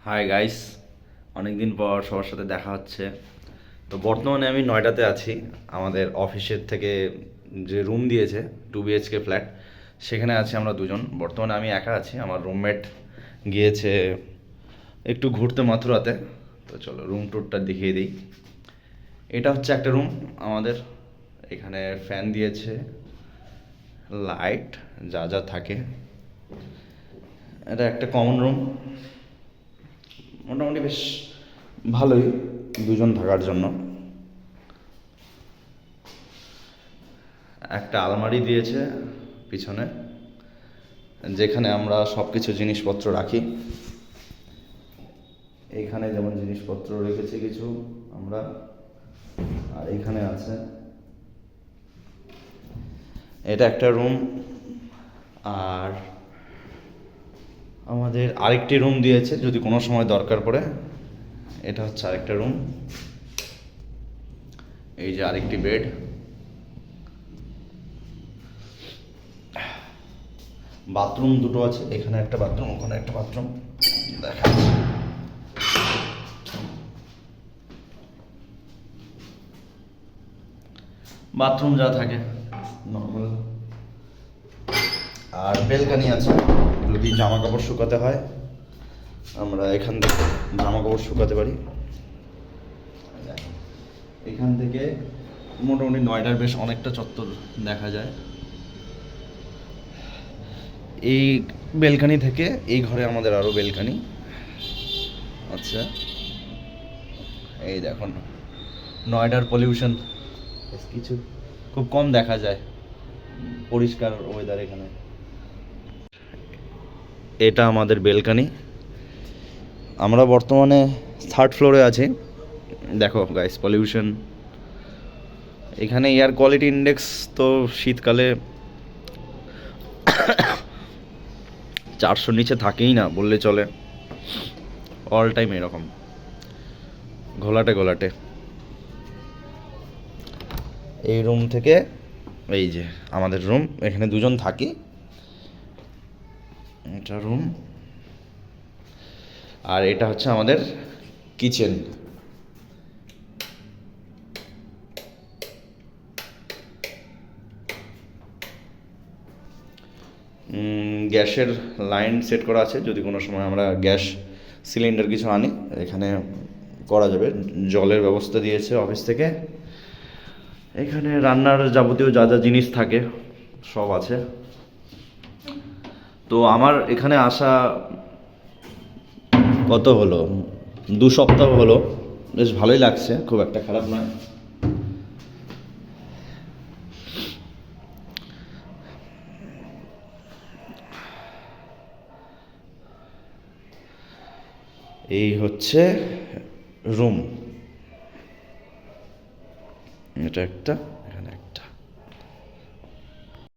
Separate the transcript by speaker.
Speaker 1: Hi guys, অনেক দিন পর সবার সাথে দেখা হচ্ছে। তো বর্তমানে আমি নয়ডাতে আছি। আমাদের অফিসের থেকে যে রুম দিয়েছে 2 BHK ফ্ল্যাট, সেখানে আছি আমরা দুজন। বর্তমানে আমি একা আছি, আমার রুমমেট গিয়েছে একটু ঘুরতে মাথুরাতে। তো চলো রুম ট্যুরটা দেখিয়ে দিই। এটা হচ্ছে একটা রুম আমাদের। এখানে ফ্যান দিয়েছে, লাইট যা যা থাকে। এটা একটা কমন রুম, মোটামুটি বেশ ভালোই দুজন থাকার জন্য। একটা আলমারি দিয়েছে পিছনে, যেখানে আমরা সব কিছু জিনিসপত্র রাখি। এইখানে যেমন জিনিসপত্র রেখেছি কিছু আমরা, আর এইখানে আছে। এটা একটা রুম। আর আমাদের আরেকটি রুম দিয়েছে যদি কোনো সময় দরকার পড়ে। এটা হচ্ছে আরেকটা রুম। এই যে আরেকটি বেড। বাথরুম দুটো আছে, এখানে একটা বাথরুম, ওখানে একটা বাথরুম। দেখা বাথরুম যা থাকে নর্মাল। আর বেলকানি আছে, যদি জামা কাপড় শুকাতে হয় আমরা এখান থেকে জামা কাপড় শুকাতে পারি। এখান থেকে মোটামুটি নয়ডার বেশ অনেকটা চত্বর দেখা যায়। এই বেলকানি থেকে এই ঘরে আমাদের আরও বেলকানি। আচ্ছা, এই দেখুন নয়ডার পলিউশন কিছু খুব কম দেখা যায়, পরিষ্কার ওয়েদার এখানে। এটা আমাদের বেলকানি। আমরা বর্তমানে 3rd ফ্লোরে আছি। দেখো গাইস, পলিউশন। এখানে এয়ার কোয়ালিটি ইন্ডেক্স তো শীতকালে 400 নিচে থাকেই না বললে চলে। অল টাইম এরকম ঘোলাটে ঘোলাটে। এই রুম থেকে, এই যে আমাদের রুম, এখানে দুজন থাকি। এটা রুম। আর এটা হচ্ছে আমাদের কিচেন। গ্যাসের লাইন সেট করা আছে, যদি কোনো সময় আমরা গ্যাস সিলিন্ডার কিছু আনি এখানে করা যাবে। জলের ব্যবস্থা দিয়েছে অফিস থেকে। এখানে রান্নার যাবতীয় যা যা জিনিস থাকে সব আছে। তো আমার এখানে আসা কত হলো, 2 সপ্তাহ হলো। বেশ ভালোই লাগছে, খুব একটা খারাপ নয়। এই হচ্ছে রুম, এটা একটা।